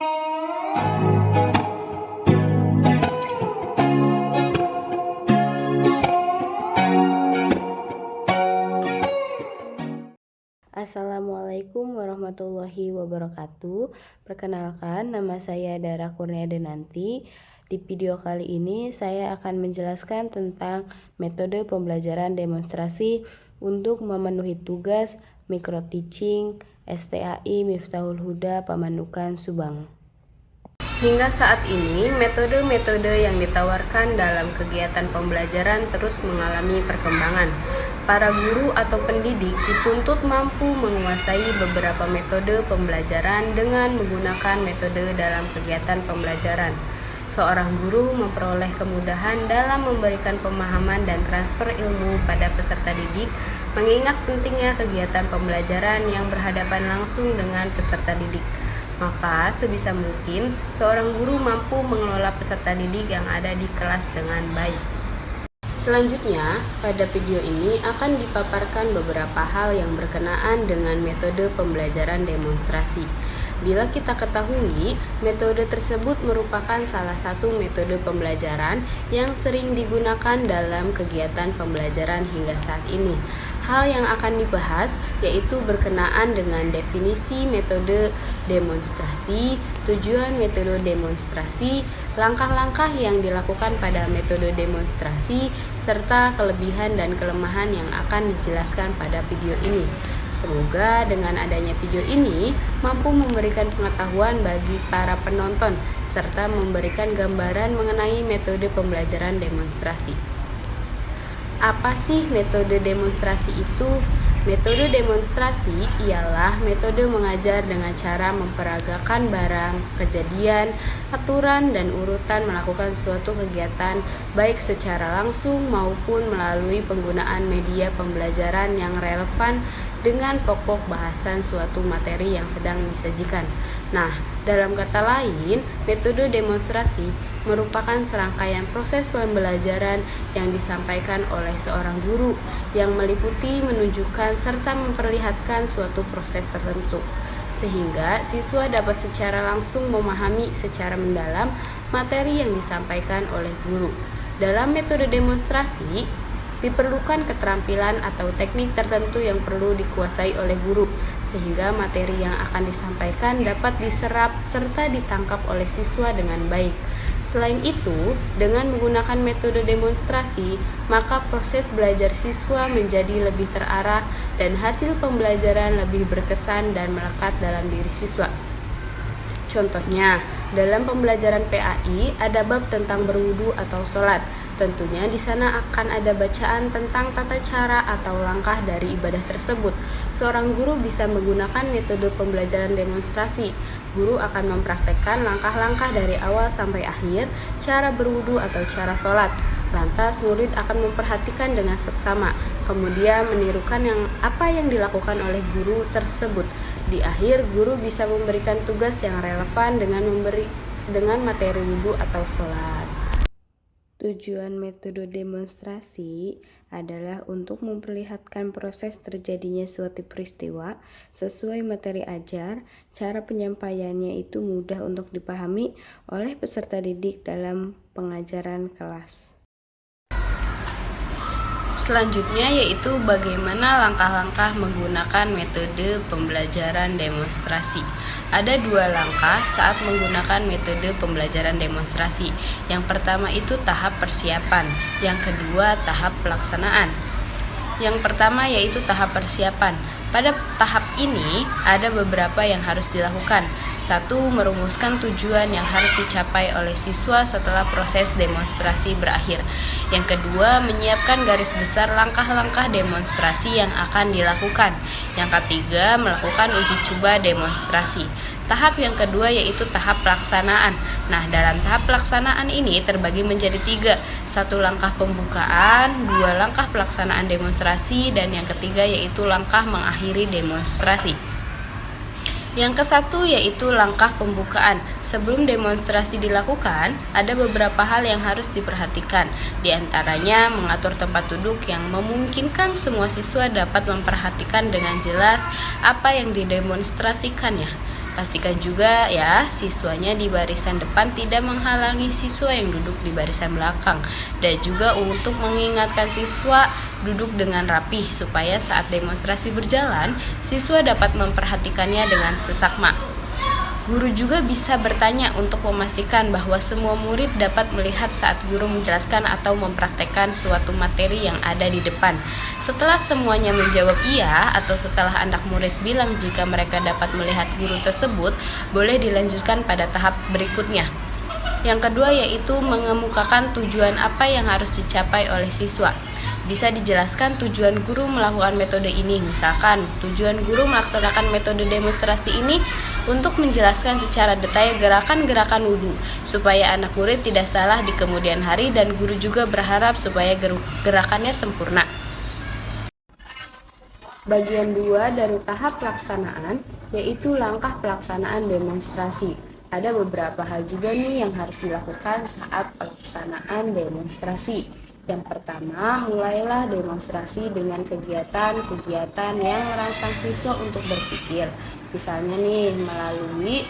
Assalamualaikum warahmatullahi wabarakatuh. Perkenalkan, nama saya Dara Kurnia Denanti. Di video kali ini saya akan menjelaskan tentang metode pembelajaran demonstrasi untuk memenuhi tugas micro teaching STAI Miftahul Huda Pamanukan Subang. Hingga saat ini, metode-metode yang ditawarkan dalam kegiatan pembelajaran terus mengalami perkembangan. Para guru atau pendidik dituntut mampu menguasai beberapa metode pembelajaran dengan menggunakan metode dalam kegiatan pembelajaran. Seorang guru memperoleh kemudahan dalam memberikan pemahaman dan transfer ilmu pada peserta didik, mengingat pentingnya kegiatan pembelajaran yang berhadapan langsung dengan peserta didik. Maka sebisa mungkin seorang guru mampu mengelola peserta didik yang ada di kelas dengan baik. Selanjutnya, pada video ini akan dipaparkan beberapa hal yang berkenaan dengan metode pembelajaran demonstrasi. Bila kita ketahui, metode tersebut merupakan salah satu metode pembelajaran yang sering digunakan dalam kegiatan pembelajaran hingga saat ini. Hal yang akan dibahas yaitu berkenaan dengan definisi metode demonstrasi, tujuan metode demonstrasi, langkah-langkah yang dilakukan pada metode demonstrasi, serta kelebihan dan kelemahan yang akan dijelaskan pada video ini. Semoga dengan adanya video ini mampu memberikan pengetahuan bagi para penonton serta memberikan gambaran mengenai metode pembelajaran demonstrasi. Apa sih metode demonstrasi itu? Metode demonstrasi ialah metode mengajar dengan cara memperagakan barang, kejadian, aturan, dan urutan melakukan suatu kegiatan baik secara langsung maupun melalui penggunaan media pembelajaran yang relevan dengan pokok bahasan suatu materi yang sedang disajikan. Nah, dalam kata lain, metode demonstrasi merupakan serangkaian proses pembelajaran yang disampaikan oleh seorang guru yang meliputi menunjukkan serta memperlihatkan suatu proses tertentu, sehingga siswa dapat secara langsung memahami secara mendalam materi yang disampaikan oleh guru. Dalam metode demonstrasi, diperlukan keterampilan atau teknik tertentu yang perlu dikuasai oleh guru, sehingga materi yang akan disampaikan dapat diserap serta ditangkap oleh siswa dengan baik. Selain itu, dengan menggunakan metode demonstrasi, maka proses belajar siswa menjadi lebih terarah dan hasil pembelajaran lebih berkesan dan melekat dalam diri siswa. Contohnya, dalam pembelajaran PAI ada bab tentang berwudu atau sholat. Tentunya di sana akan ada bacaan tentang tata cara atau langkah dari ibadah tersebut. Seorang guru bisa menggunakan metode pembelajaran demonstrasi. Guru akan mempraktekkan langkah-langkah dari awal sampai akhir, cara berwudu atau cara sholat. Lantas murid akan memperhatikan dengan seksama, kemudian menirukan apa yang dilakukan oleh guru tersebut. Di akhir, guru bisa memberikan tugas yang relevan dengan materi wudu atau sholat. Tujuan metode demonstrasi adalah untuk memperlihatkan proses terjadinya suatu peristiwa sesuai materi ajar. Cara penyampaiannya itu mudah untuk dipahami oleh peserta didik dalam pengajaran kelas. Selanjutnya yaitu bagaimana langkah-langkah menggunakan metode pembelajaran demonstrasi. Ada dua langkah saat menggunakan metode pembelajaran demonstrasi. Yang pertama itu tahap persiapan, yang kedua tahap pelaksanaan. Yang pertama yaitu tahap persiapan. Pada tahap ini ada beberapa yang harus dilakukan. Satu, merumuskan tujuan yang harus dicapai oleh siswa setelah proses demonstrasi berakhir. Yang kedua, menyiapkan garis besar langkah-langkah demonstrasi yang akan dilakukan. Yang ketiga, melakukan uji coba demonstrasi. Tahap yang kedua yaitu tahap pelaksanaan. Nah, dalam tahap pelaksanaan ini terbagi menjadi 3. 1 langkah pembukaan, 2 langkah pelaksanaan demonstrasi, dan yang ketiga yaitu langkah mengakhiri demonstrasi. Yang ke-1 yaitu langkah pembukaan. Sebelum demonstrasi dilakukan, ada beberapa hal yang harus diperhatikan. Di antaranya mengatur tempat duduk yang memungkinkan semua siswa dapat memperhatikan dengan jelas apa yang didemonstrasikannya. Pastikan juga ya, siswanya di barisan depan tidak menghalangi siswa yang duduk di barisan belakang. Dan juga untuk mengingatkan siswa duduk dengan rapih supaya saat demonstrasi berjalan, siswa dapat memperhatikannya dengan seksama. Guru juga bisa bertanya untuk memastikan bahwa semua murid dapat melihat saat guru menjelaskan atau mempraktekkan suatu materi yang ada di depan. Setelah semuanya menjawab iya atau setelah anak murid bilang jika mereka dapat melihat guru tersebut, boleh dilanjutkan pada tahap berikutnya. Yang kedua yaitu mengemukakan tujuan apa yang harus dicapai oleh siswa. Bisa dijelaskan tujuan guru melakukan metode ini. Misalkan, tujuan guru melaksanakan metode demonstrasi ini untuk menjelaskan secara detail gerakan-gerakan wudhu, supaya anak murid tidak salah di kemudian hari dan guru juga berharap supaya gerakannya sempurna. Bagian 2 dari tahap pelaksanaan, yaitu langkah pelaksanaan demonstrasi. Ada beberapa hal juga nih yang harus dilakukan saat pelaksanaan demonstrasi. Yang pertama, mulailah demonstrasi dengan kegiatan-kegiatan yang merangsang siswa untuk berpikir. Misalnya nih, melalui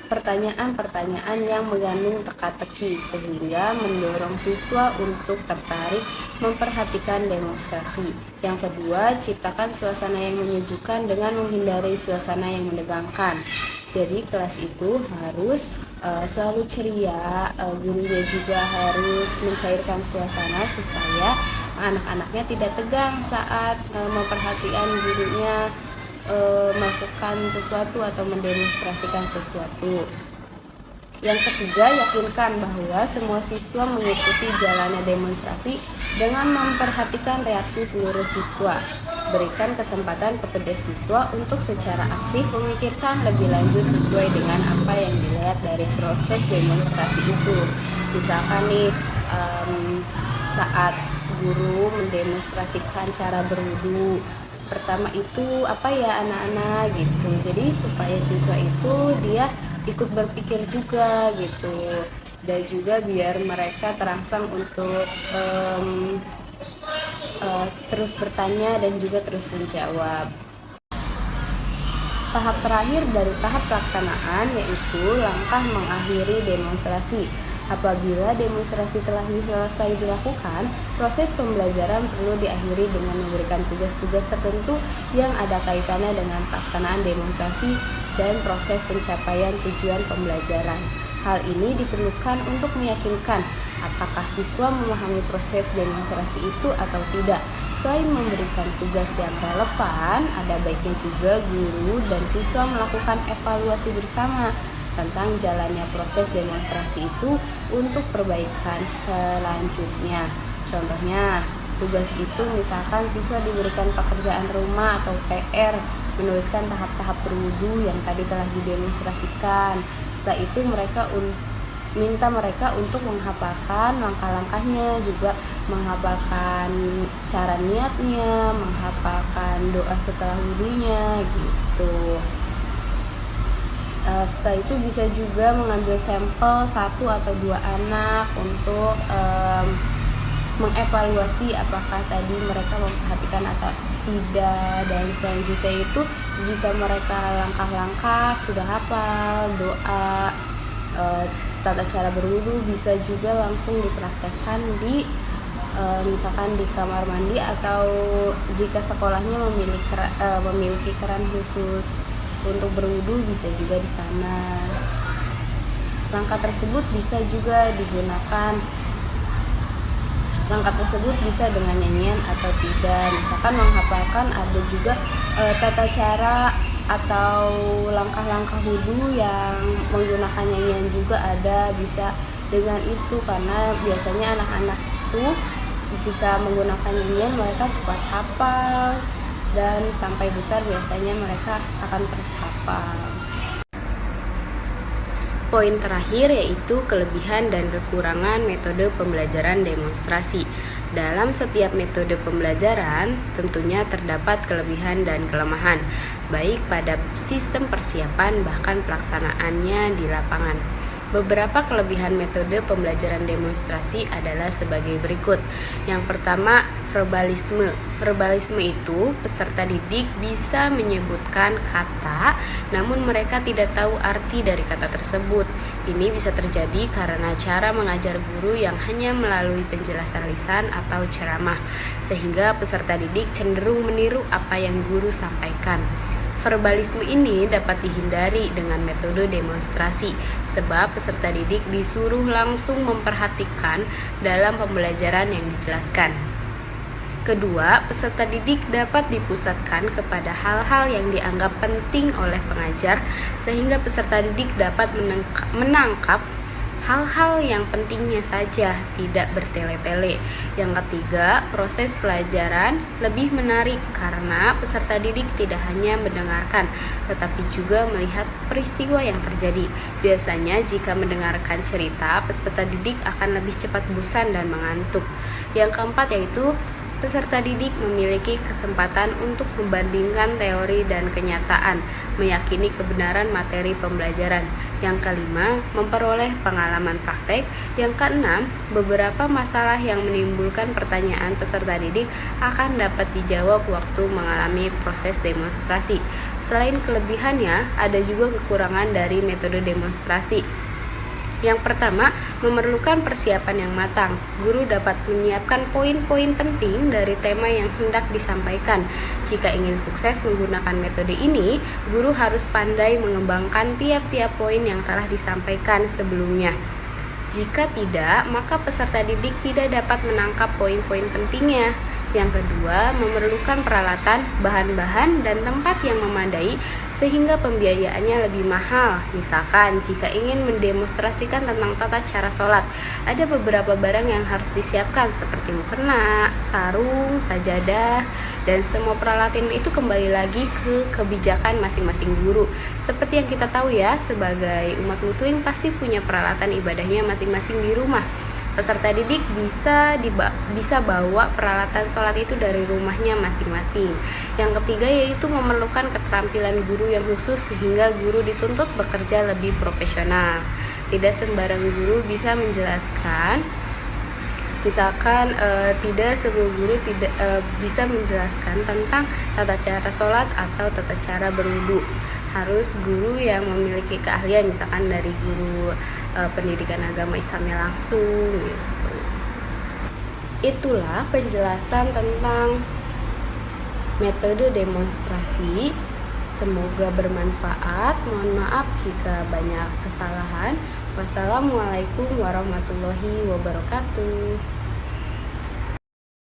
pertanyaan-pertanyaan yang mengandung teka-teki sehingga mendorong siswa untuk tertarik memperhatikan demonstrasi. Yang kedua, ciptakan suasana yang menyejukkan dengan menghindari suasana yang menegangkan. Jadi kelas itu harus selalu ceria, gurunya juga harus mencairkan suasana supaya anak-anaknya tidak tegang saat memperhatikan gurunya melakukan sesuatu atau mendemonstrasikan sesuatu. Yang ketiga, yakinkan bahwa semua siswa mengikuti jalannya demonstrasi dengan memperhatikan reaksi seluruh siswa. Berikan kesempatan kepada siswa untuk secara aktif memikirkan lebih lanjut sesuai dengan apa yang dilihat dari proses demonstrasi itu. Misalkan nih, saat guru mendemonstrasikan cara berwudu, pertama itu apa ya anak-anak gitu. Jadi supaya siswa itu dia ikut berpikir juga gitu, dan juga biar mereka terangsang untuk terus bertanya dan juga terus menjawab. Tahap terakhir dari tahap pelaksanaan yaitu langkah mengakhiri demonstrasi. Apabila demonstrasi telah selesai dilakukan, proses pembelajaran perlu diakhiri dengan memberikan tugas-tugas tertentu yang ada kaitannya dengan pelaksanaan demonstrasi dan proses pencapaian tujuan pembelajaran. Hal ini diperlukan untuk meyakinkan apakah siswa memahami proses demonstrasi itu atau tidak. Selain memberikan tugas yang relevan, ada baiknya juga guru dan siswa melakukan evaluasi bersama tentang jalannya proses demonstrasi itu untuk perbaikan selanjutnya. Contohnya, tugas itu misalkan siswa diberikan pekerjaan rumah atau PR, menuliskan tahap-tahap berwudu yang tadi telah didemonstrasikan. Setelah itu minta mereka untuk menghafalkan langkah-langkahnya, juga menghafalkan cara niatnya, menghafalkan doa setelah wudunya gitu. Setelah itu bisa juga mengambil sampel 1 atau 2 anak untuk mengevaluasi apakah tadi mereka memperhatikan atau tidak. Dan selanjutnya itu jika mereka langkah-langkah sudah hafal, doa, tata cara berwudu bisa juga langsung dipraktekkan di misalkan di kamar mandi, atau jika sekolahnya memiliki keran khusus untuk berwudu bisa juga di sana. Langkah tersebut bisa juga digunakan. Langkah tersebut bisa dengan nyanyian atau tidak. Misalkan menghafalkan, ada juga tata cara atau langkah-langkah wudu yang menggunakan nyanyian juga ada, bisa dengan itu, karena biasanya anak-anak itu jika menggunakan nyanyian mereka cepat hafal dan sampai besar biasanya mereka akan terus hafal. Poin terakhir yaitu kelebihan dan kekurangan metode pembelajaran demonstrasi. Dalam setiap metode pembelajaran tentunya terdapat kelebihan dan kelemahan, baik pada sistem persiapan bahkan pelaksanaannya di lapangan. Beberapa kelebihan metode pembelajaran demonstrasi adalah sebagai berikut. Yang pertama, verbalisme. Verbalisme itu peserta didik bisa menyebutkan kata, namun mereka tidak tahu arti dari kata tersebut. Ini bisa terjadi karena cara mengajar guru yang hanya melalui penjelasan lisan atau ceramah, sehingga peserta didik cenderung meniru apa yang guru sampaikan. Verbalisme ini dapat dihindari dengan metode demonstrasi, sebab peserta didik disuruh langsung memperhatikan dalam pembelajaran yang dijelaskan. Kedua, peserta didik dapat dipusatkan kepada hal-hal yang dianggap penting oleh pengajar, sehingga peserta didik dapat menangkap hal-hal yang pentingnya saja, tidak bertele-tele. Yang ketiga, proses pelajaran lebih menarik karena peserta didik tidak hanya mendengarkan, tetapi juga melihat peristiwa yang terjadi. Biasanya jika mendengarkan cerita, peserta didik akan lebih cepat bosan dan mengantuk. Yang keempat yaitu peserta didik memiliki kesempatan untuk membandingkan teori dan kenyataan, meyakini kebenaran materi pembelajaran. Yang kelima, memperoleh pengalaman praktek. Yang keenam, beberapa masalah yang menimbulkan pertanyaan peserta didik akan dapat dijawab waktu mengalami proses demonstrasi. Selain kelebihannya, ada juga kekurangan dari metode demonstrasi. Yang pertama, memerlukan persiapan yang matang. Guru dapat menyiapkan poin-poin penting dari tema yang hendak disampaikan. Jika ingin sukses menggunakan metode ini, guru harus pandai mengembangkan tiap-tiap poin yang telah disampaikan sebelumnya. Jika tidak, maka peserta didik tidak dapat menangkap poin-poin pentingnya. Yang kedua, memerlukan peralatan, bahan-bahan, dan tempat yang memadai sehingga pembiayaannya lebih mahal. Misalkan, jika ingin mendemonstrasikan tentang tata cara sholat, ada beberapa barang yang harus disiapkan seperti mukena, sarung, sajadah, dan semua peralatan itu kembali lagi ke kebijakan masing-masing guru. Seperti yang kita tahu ya, sebagai umat muslim pasti punya peralatan ibadahnya masing-masing di rumah. Peserta didik bisa bawa peralatan sholat itu dari rumahnya masing-masing. Yang ketiga yaitu memerlukan keterampilan guru yang khusus sehingga guru dituntut bekerja lebih profesional. Tidak sembarang guru bisa menjelaskan. Misalkan tidak semua guru bisa menjelaskan tentang tata cara sholat atau tata cara berwudu. Harus guru yang memiliki keahlian, misalkan dari guru pendidikan agama Islamnya langsung gitu. Itulah penjelasan tentang metode demonstrasi. Semoga bermanfaat. Mohon maaf jika banyak kesalahan. Wassalamualaikum warahmatullahi wabarakatuh.